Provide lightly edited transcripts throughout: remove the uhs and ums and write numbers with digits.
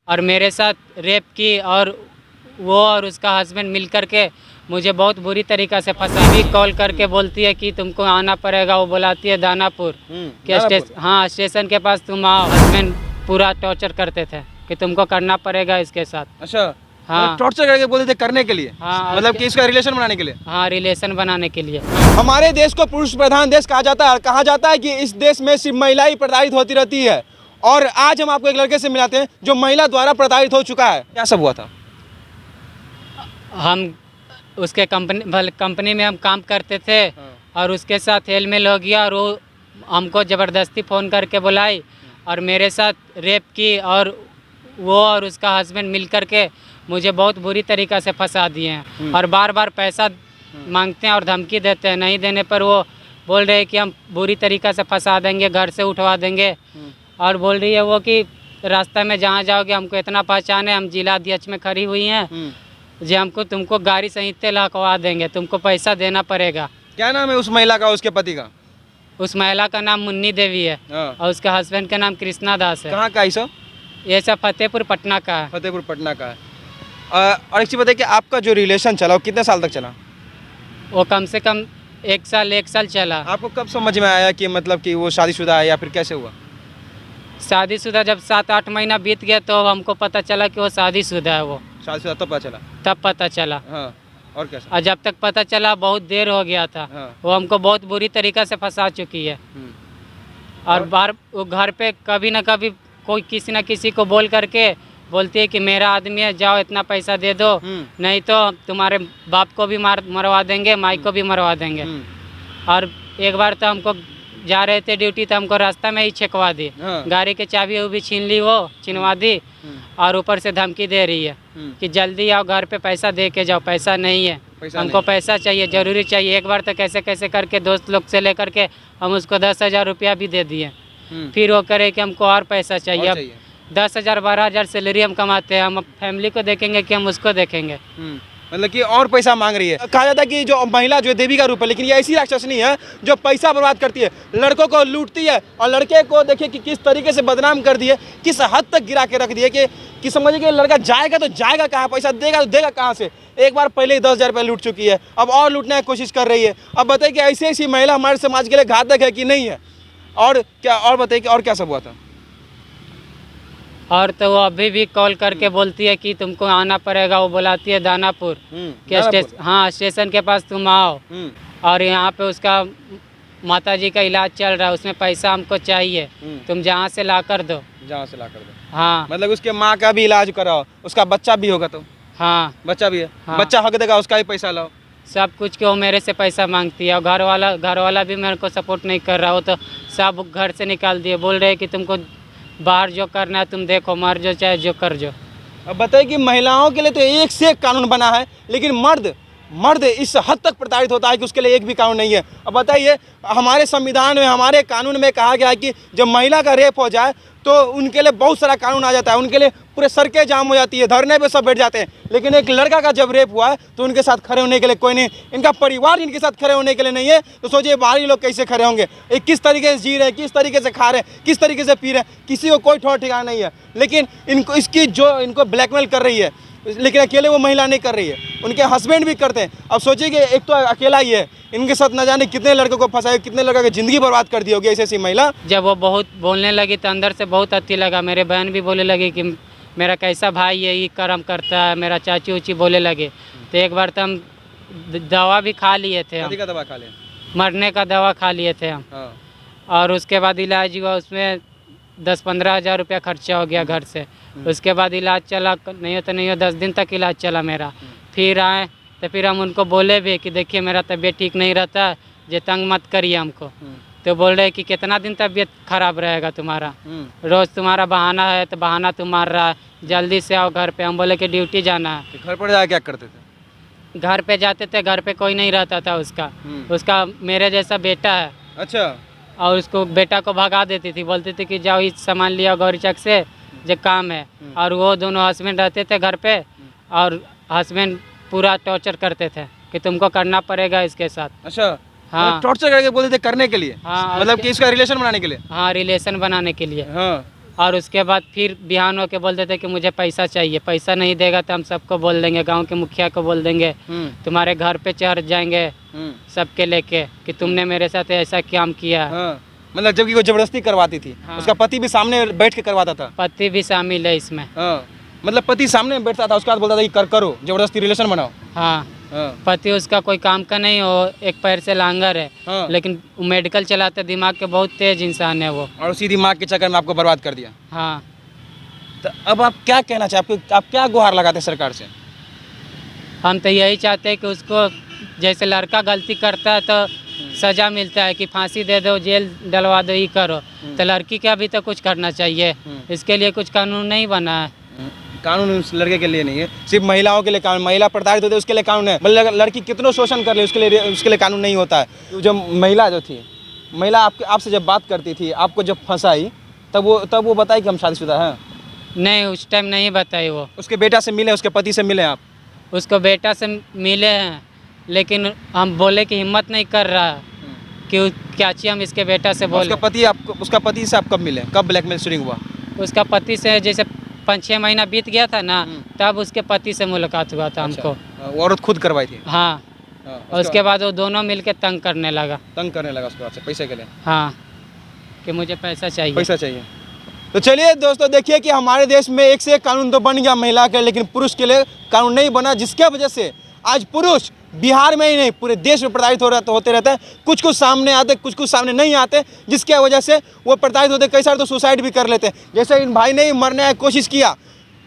और मेरे साथ रेप की, और वो और उसका हस्बैंड मिल कर के मुझे बहुत बुरी तरीक़ा से फंसा। भी कॉल करके बोलती है कि तुमको आना पड़ेगा। वो बुलाती है दानापुर के हाँ स्टेशन के पास तुम आओ। हस्बैंड पूरा टॉर्चर करते थे कि तुमको करना पड़ेगा इसके साथ। अच्छा, हाँ, टॉर्चर करके बोलते थे करने के लिए। हाँ, मतलब कि इसका रिलेशन बनाने के लिए। हाँ, रिलेशन बनाने के लिए। हमारे देश को पुरुष प्रधान देश कहा जाता है। कहा जाता है कि इस देश में सिर्फ महिला ही प्रताड़ित होती रहती है। और आज हम आपको एक लड़के से मिलाते हैं जो महिला द्वारा प्रताड़ित हो चुका है। क्या सब हुआ था? हम उसके कंपनी में हम काम करते थे और उसके साथ हेलमेल हो गया, और वो हमको ज़बरदस्ती फ़ोन करके बुलाई और मेरे साथ रेप की, और वो और उसका हस्बैंड मिल कर के मुझे बहुत बुरी तरीक़ा से फंसा दिए हैं। और बार बार पैसा मांगते हैं और धमकी देते हैं। नहीं देने पर वो बोल रहे हैं कि हम बुरी तरीक़ा से फंसा देंगे, घर से उठवा देंगे। और बोल रही है वो कि रास्ता में जहाँ जाओगे हमको इतना पहचान है, हम जिला अध्यक्ष में खड़ी हुई हैं जी, हमको तुमको गाड़ी सहित लखवा देंगे, तुमको पैसा देना पड़ेगा। क्या नाम है उस महिला का, उसके पति का? उस महिला का नाम मुन्नी देवी है और उसके हस्बैंड का नाम कृष्णा दास है। कहाँ का है सब? ये सब फतेहपुर पटना का है। फतेहपुर पटना का है। और एक चीज़ बताइए कि आपका जो रिलेशन चला वो कितने साल तक चला? वो कम से कम एक साल चला। आपको कब समझ में आया कि मतलब कि वो शादीशुदा है या फिर कैसे हुआ? शादीशुदा जब 7-8 महीना बीत गया तो हमको पता चला कि वो शादीशुदा है। वो शादीशुदा तब पता चला? तब पता चला। हाँ, और कैसे? और जब तक पता चला बहुत देर हो गया था। हाँ। वो हमको बहुत बुरी तरीक़ा से फंसा चुकी है। और बार वो घर पे कभी ना कभी कोई किसी न किसी को बोल करके बोलती है कि मेरा आदमी है, जाओ इतना पैसा दे दो, नहीं तो तुम्हारे बाप को भी मरवा देंगे, माई को भी मरवा देंगे। और एक बार तो हमको जा रहे थे ड्यूटी तो हमको रास्ता में ही छेकवा दी। गाड़ी के चाबी वो भी छीन ली, वो छिनवा दी। और ऊपर से धमकी दे रही है कि जल्दी आओ, घर पे पैसा दे के जाओ। पैसा नहीं है, हमको पैसा चाहिए, ज़रूरी चाहिए। एक बार तो कैसे कैसे करके दोस्त लोग से लेकर के हम उसको 10,000 रुपया भी दे दिए। फिर वो करे कि हमको और पैसा चाहिए। अब 10,000 12,000 सैलरी हम कमाते हैं, हम फैमिली को देखेंगे कि हम उसको देखेंगे। मतलब कि और पैसा मांग रही है। कहा जाता है कि जो महिला जो देवी का रूप है, लेकिन ये ऐसी राक्षसनी है जो पैसा बर्बाद करती है, लड़कों को लूटती है। और लड़के को देखिए कि किस तरीके से बदनाम कर दिए, किस हद तक गिरा के रख दिए कि समझिए कि लड़का जाएगा तो जाएगा कहाँ, पैसा देगा तो देगा कहाँ से। एक बार पहले ही 10,000 रुपये लूट चुकी है, अब और लूटने की कोशिश कर रही है। अब बताइए कि ऐसी ऐसी महिला हमारे समाज के लिए घातक है कि नहीं है? और क्या, और बताइए कि और क्या सब हुआ था? और तो वो अभी भी कॉल करके बोलती है कि तुमको आना पड़ेगा। वो बुलाती है दानापुर के हाँ स्टेशन के पास तुम आओ। और यहाँ पे उसका माताजी का इलाज चल रहा है, उसमें पैसा हमको चाहिए, तुम जहाँ से ला कर दो। जहाँ से ला कर दो? हाँ, मतलब उसके माँ का भी इलाज कराओ, उसका बच्चा भी होगा तो? हाँ, बच्चा भी है। हाँ। बच्चा हक देगा, उसका भी पैसा लाओ। सब कुछ के वो मेरे से पैसा मांगती है। और घर वाला भी मेरे को सपोर्ट नहीं कर रहा। वो तो सब घर से निकाल दिए, बोल रहे कि तुमको बाहर जो करना है तुम देखो, मर जो चाहे जो कर जो। अब बताइए कि महिलाओं के लिए तो एक से एक कानून बना है, लेकिन मर्द इस हद तक प्रताड़ित होता है कि उसके लिए एक भी कानून नहीं है। अब बताइए, हमारे संविधान में, हमारे कानून में कहा गया है कि जब महिला का रेप हो जाए तो उनके लिए बहुत सारा कानून आ जाता है, उनके लिए पूरे सड़कें जाम हो जाती है, धरने पे सब बैठ जाते हैं। लेकिन एक लड़का का जब रेप हुआ है तो उनके साथ खड़े होने के लिए कोई नहीं, इनका परिवार इनके साथ खड़े होने के लिए नहीं है। तो सोचिए बाहरी लोग कैसे खड़े होंगे, ये किस तरीके से जी रहे हैं, किस तरीके से खा रहे हैं, किस तरीके से पी रहे हैं, किसी को कोई ठौर ठिकाना नहीं है। लेकिन इनको ब्लैकमेल कर रही है, लेकिन अकेले वो महिला नहीं कर रही है, उनके हस्बैंड भी करते हैं। अब सोचिए कि एक तो अकेला ही है, इनके साथ न जाने कितने लड़कों को फंसाए, कितने लड़कों की ज़िंदगी बर्बाद कर दी होगी ऐसी ऐसी महिला। जब वो बहुत बोलने लगी तो अंदर से बहुत अच्छी लगा। मेरे बहन भी बोले लगी कि मेरा कैसा भाई है, ये कर्म करता है। मेरा चाची उची बोले लगे। तो एक बार तो हम दवा भी खा लिए थे। कौन सी दवा खा लिया? मरने का दवा खा लिए थे हम। और उसके बाद इलाज हुआ, उसमें 10-15 हज़ार रुपया खर्चा हो गया घर से। उसके बाद इलाज चला, नहीं हो 10 दिन तक इलाज चला मेरा। फिर आए तो फिर हम उनको बोले भी कि देखिए मेरा तबीयत ठीक नहीं रहता, जे तंग मत करिए हमको। तो बोल रहे कि कितना दिन तबीयत खराब रहेगा तुम्हारा, रोज़ तुम्हारा बहाना है, तो बहाना तुम मार रहा है, जल्दी से आओ घर पे। हम बोले कि ड्यूटी जाना है। घर पर जाकर क्या करते थे? घर पे जाते थे, घर पे कोई नहीं रहता था उसका मेरे जैसा बेटा है। अच्छा। और उसको बेटा को भगा देती थी, बोलती थी कि जाओ इस सामान लिया गौरी चक से, जो काम है। और वो दोनों हस्बैंड रहते थे घर पे, और हस्बैंड पूरा टॉर्चर करते थे कि तुमको करना पड़ेगा इसके साथ। अच्छा, हाँ, टॉर्चर करके बोलते थे करने के लिए? हाँ, मतलब कि इसका रिलेशन बनाने के लिए? हाँ, रिलेशन बनाने के लिए। हाँ, और उसके बाद फिर बिहान होके बोल देते कि मुझे पैसा चाहिए, पैसा नहीं देगा तो हम सबको बोल देंगे, गांव के मुखिया को बोल देंगे, तुम्हारे घर पे चढ़ जाएंगे सबके लेके कि तुमने मेरे साथ ऐसा काम किया। हाँ। मतलब जबकि वो जबरदस्ती करवाती थी। हाँ। उसका पति भी सामने बैठ के करवाता था। पति भी शामिल है इसमें। हाँ। मतलब पति सामने बैठता था, उसके बाद बोलता था कि करो, जबरदस्ती रिलेशन बनाओ। हाँ, हाँ। पति उसका कोई काम का नहीं हो, एक पैर से लांगर है। हाँ। लेकिन मेडिकल चलाते, दिमाग के बहुत तेज इंसान है वो। और उसी दिमाग के चक्कर में आपको बर्बाद कर दिया। हाँ, तो अब आप क्या कहना चाहते, आप क्या गुहार लगाते हैं सरकार से? हम तो यही चाहते हैं कि उसको जैसे लड़का गलती करता है तो सजा मिलता है कि फांसी दे दो, जेल डलवा दो, ये करो, तो लड़की का भी तो कुछ करना चाहिए। इसके लिए कुछ कानून नहीं बना है। कानून उस लड़के के लिए नहीं है, सिर्फ महिलाओं के लिए कानून। महिला प्रताड़ित होती है उसके लिए कानून है। मतलब लड़की कितनों शोषण कर ले उसके लिए कानून नहीं होता है। जो महिला जो थी, महिला आपसे जब बात करती थी, आपको जब फंसाई, तब वो बताई कि हम शादीशुदा हैं? नहीं, उस टाइम नहीं बताई वो। उसके बेटा से मिले, उसके पति से मिले आप? उसको बेटा से मिले हैं, लेकिन हम बोले कि हिम्मत नहीं कर रहा कि क्या चाहिए हम इसके बेटा से बोले। उसका पति से आप कब मिले, कब ब्लैकमेल शुरू हुआ? उसका पति से जैसे 5-6 महीना बीत गया था ना, तब उसके पति से मुलाकात हुआ था हमको। वो औरत खुद करवाई थी? हाँ। और उसके बाद वो दोनों मिलके तंग करने लगा उसके बाद से, पैसे के लिए। हाँ, कि मुझे पैसा चाहिए। तो चलिए दोस्तों, देखिए कि हमारे देश में एक से एक कानून तो बन गया महिला के, लेकिन पुरुष के लिए कानून नहीं बना, जिसके वजह से आज पुरुष बिहार में ही नहीं पूरे देश में प्रताड़ित होते रहते हैं। कुछ सामने आते, कुछ सामने नहीं आते, जिसके वजह से वो प्रताड़ित होते, कई सारे तो सुसाइड भी कर लेते हैं। जैसे इन भाई ने मरने की कोशिश किया,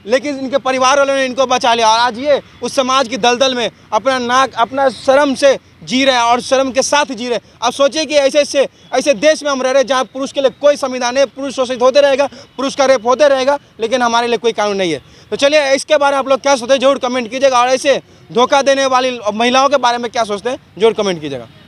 लेकिन इनके परिवार वालों ने इनको बचा लिया, और आज ये उस समाज की दलदल में अपना शर्म से जी रहे हैं और शर्म के साथ जी रहे हैं। अब सोचिए कि ऐसे देश में हम रह रहे हैं जहाँ पुरुष के लिए कोई संविधान है, पुरुष शोषित होते रहेगा, पुरुष का रेप होते रहेगा, लेकिन हमारे लिए कोई कानून नहीं है। तो चलिए, इसके बारे में आप लोग क्या सोचते हैं जरूर कमेंट कीजिएगा, और ऐसे धोखा देने वाली महिलाओं के बारे में क्या सोचते हैं जरूर कमेंट कीजिएगा।